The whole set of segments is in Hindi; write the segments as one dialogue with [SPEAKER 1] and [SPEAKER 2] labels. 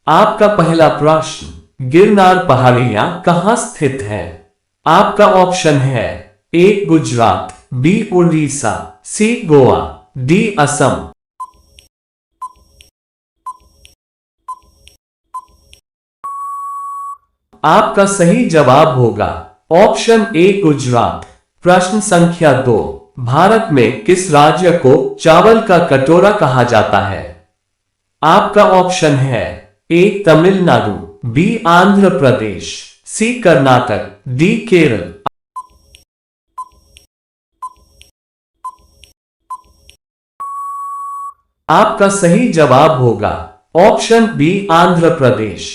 [SPEAKER 1] आपका पहला प्रश्न, गिरनार पहाड़ियां कहाँ स्थित है? आपका ऑप्शन है ए गुजरात, बी उड़ीसा, सी गोवा, डी असम। आपका सही जवाब होगा ऑप्शन ए गुजरात। प्रश्न संख्या 2, भारत में किस राज्य को चावल का कटोरा कहा जाता है? आपका ऑप्शन है ए तमिलनाडु, बी आंध्र प्रदेश, सी कर्नाटक, डी केरल। आपका सही जवाब होगा ऑप्शन बी आंध्र प्रदेश।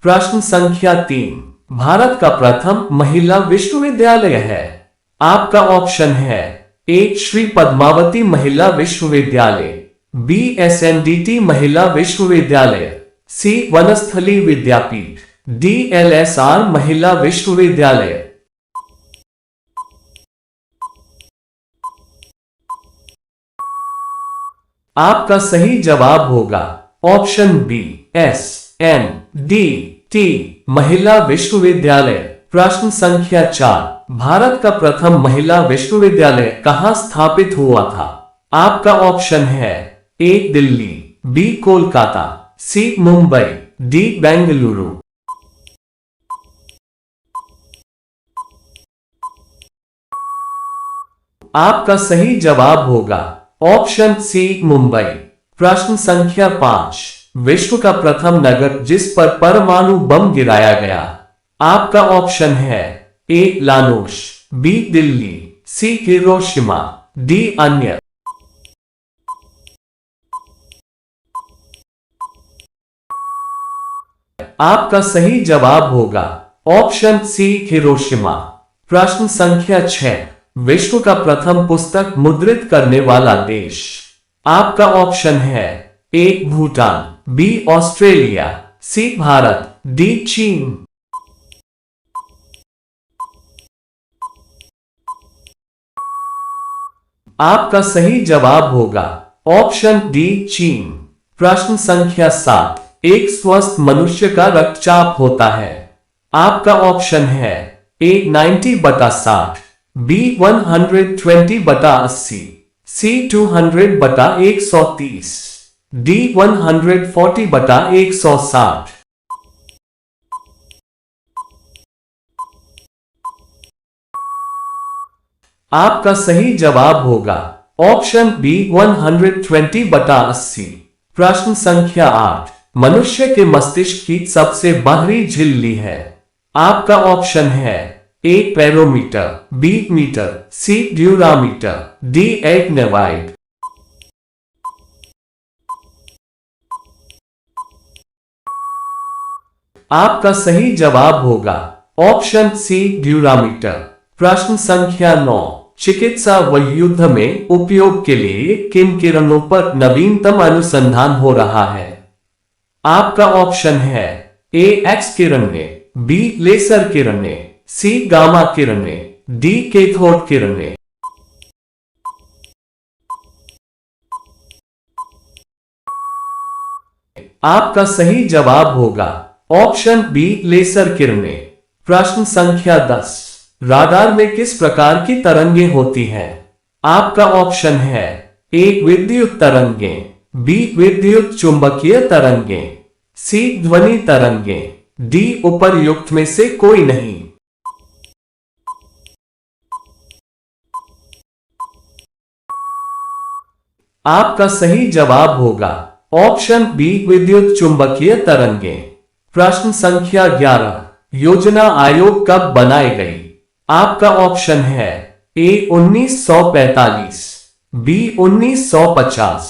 [SPEAKER 1] प्रश्न संख्या 3, भारत का प्रथम महिला विश्वविद्यालय है। आपका ऑप्शन है ए श्री पद्मावती महिला विश्वविद्यालय, बी एसएनडीटी महिला विश्वविद्यालय, C Banasthali Vidyapith, D LSR महिला विश्वविद्यालय। आपका सही जवाब होगा option B S N D T महिला विश्वविद्यालय। प्रश्न संख्या 4, भारत का प्रथम महिला विश्वविद्यालय कहां स्थापित हुआ था? आपका ऑप्शन है ए दिल्ली, बी कोलकाता, सी मुंबई, डी बेंगलुरु। आपका सही जवाब होगा ऑप्शन सी मुंबई। प्रश्न संख्या 5, विश्व का प्रथम नगर जिस पर परमाणु बम गिराया गया। आपका ऑप्शन है ए लानोस, बी दिल्ली, सी हिरोशिमा, डी अन्य। आपका सही जवाब होगा ऑप्शन सी हिरोशिमा। प्रश्न संख्या 6, विश्व का प्रथम पुस्तक मुद्रित करने वाला देश। आपका ऑप्शन है ए भूटान, बी ऑस्ट्रेलिया, सी भारत, डी चीन। आपका सही जवाब होगा ऑप्शन डी चीन। प्रश्न संख्या 7, एक स्वस्थ मनुष्य का रक्तचाप होता है। आपका ऑप्शन है ए 90/60, बी 120/80, सी 200/130, डी 140/160। आपका सही जवाब होगा ऑप्शन बी 120/80। प्रश्न संख्या 8, मनुष्य के मस्तिष्क की सबसे बाहरी झिल्ली है। आपका ऑप्शन है ए पेरोमीटर, बी मीटर, सी ड्यूरामीटर, डी एक्नेवाइड। आपका सही जवाब होगा ऑप्शन सी ड्यूरामीटर। प्रश्न संख्या 9, चिकित्सा व युद्ध में उपयोग के लिए किन किरणों पर नवीनतम अनुसंधान हो रहा है? आपका ऑप्शन है ए एक्स किरणें, बी लेसर किरणें, सी गामा किरणें, डी कैथोड किरणें। आपका सही जवाब होगा ऑप्शन बी लेसर किरणें। प्रश्न संख्या 10, राडार में किस प्रकार की तरंगें होती हैं? आपका ऑप्शन है ए विद्युत तरंगें, बी विद्युत चुंबकीय तरंगें, सी ध्वनि तरंगें, डी उपर्युक्त में से कोई नहीं। आपका सही जवाब होगा ऑप्शन बी विद्युत चुंबकीय तरंगें। प्रश्न संख्या 11, योजना आयोग कब बनाई गई? आपका ऑप्शन है ए 1945, बी 1950,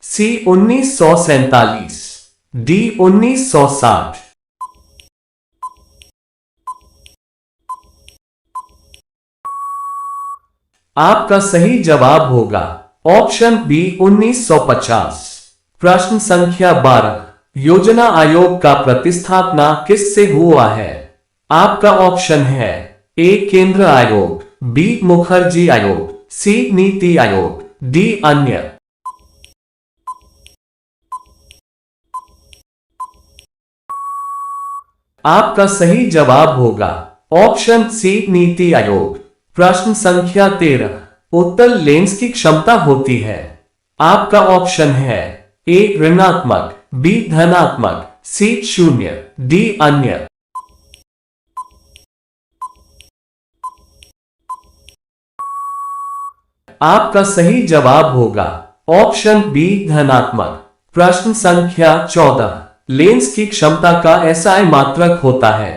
[SPEAKER 1] सी 1947, डी 1960। आपका सही जवाब होगा ऑप्शन बी 1950। प्रश्न संख्या 12, योजना आयोग का प्रतिस्थापना किससे हुआ है? आपका ऑप्शन है ए केंद्र आयोग, बी मुखर्जी आयोग, सी नीति आयोग, डी अन्य। आपका सही जवाब होगा ऑप्शन सी नीति आयोग। प्रश्न संख्या 13, उत्तल लेंस की क्षमता होती है। आपका ऑप्शन है ए ऋणात्मक, बी धनात्मक, सी शून्य, डी अन्य। आपका सही जवाब होगा ऑप्शन बी धनात्मक। प्रश्न संख्या 14, लेंस की क्षमता का एसआई मात्रक होता है।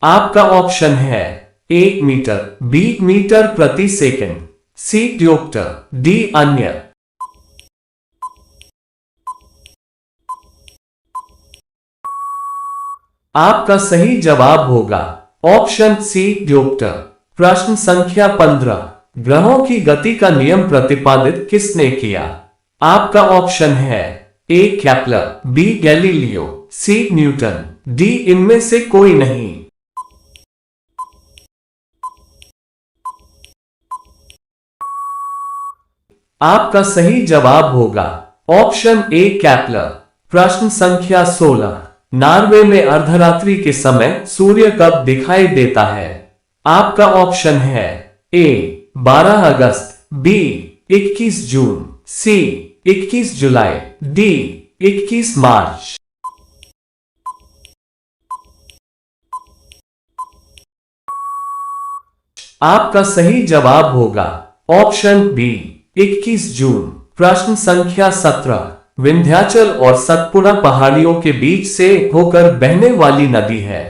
[SPEAKER 1] आपका ऑप्शन है ए मीटर, बी मीटर प्रति सेकंड, सी डियोप्टर, डी अन्य। आपका सही जवाब होगा ऑप्शन सी डियोप्टर। प्रश्न संख्या 15, ग्रहों की गति का नियम प्रतिपादित किसने किया। आपका ऑप्शन है ए केपलर, बी गैलीलियो, सी न्यूटन, डी इनमें से कोई नहीं। आपका सही जवाब होगा ऑप्शन ए केपलर। प्रश्न संख्या 16, नॉर्वे में अर्धरात्रि के समय सूर्य कब दिखाई देता है। आपका ऑप्शन है ए 12 अगस्त, बी 21 जून, सी 21 जुलाई, डी 21 मार्च। आपका सही जवाब होगा ऑप्शन बी 21 जून। प्रश्न संख्या 17, विंध्याचल और सतपुड़ा पहाड़ियों के बीच से होकर बहने वाली नदी है।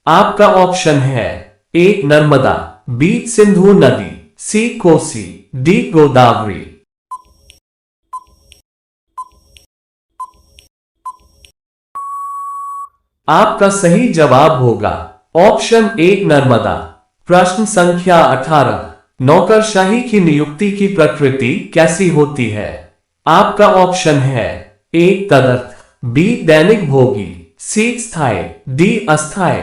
[SPEAKER 1] आपका ऑप्शन है ए नर्मदा, बी सिंधु नदी, सी कोसी, डी गोदावरी। आपका सही जवाब होगा ऑप्शन ए नर्मदा। प्रश्न संख्या 18, नौकरशाही की नियुक्ति की प्रकृति कैसी होती है। आपका ऑप्शन है ए तदर्थ, बी दैनिक भोगी, सी स्थायी, डी अस्थायी।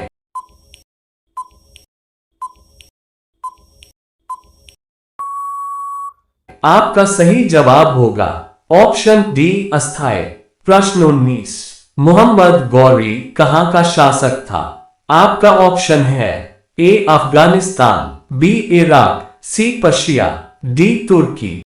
[SPEAKER 1] आपका सही जवाब होगा ऑप्शन डी अस्थायी। प्रश्न 19, मोहम्मद गौरी कहां का शासक था। आपका ऑप्शन है ए अफगानिस्तान, बी इराक, सी पर्शिया, डी तुर्की।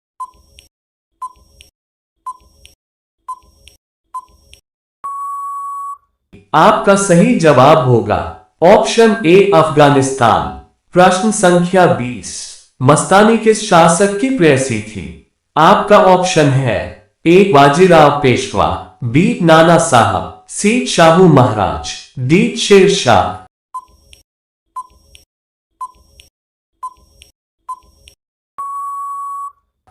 [SPEAKER 1] आपका सही जवाब होगा ऑप्शन ए अफगानिस्तान। प्रश्न संख्या 20, मस्तानी किस शासक की प्रेयसी थी। आपका ऑप्शन है ए बाजीराव पेशवा, बी नाना साहब, सी शाहू महाराज, डी शेर शाह।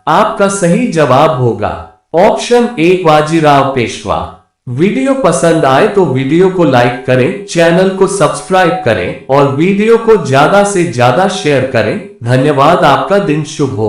[SPEAKER 1] आपका सही जवाब होगा option A Bajirao Peshwa. Video पसंद आए तो वीडियो को लाइक करें, चैनल को सब्सक्राइब करें और वीडियो को ज्यादा से ज्यादा शेयर करें। धन्यवाद। आपका दिन शुभ हो।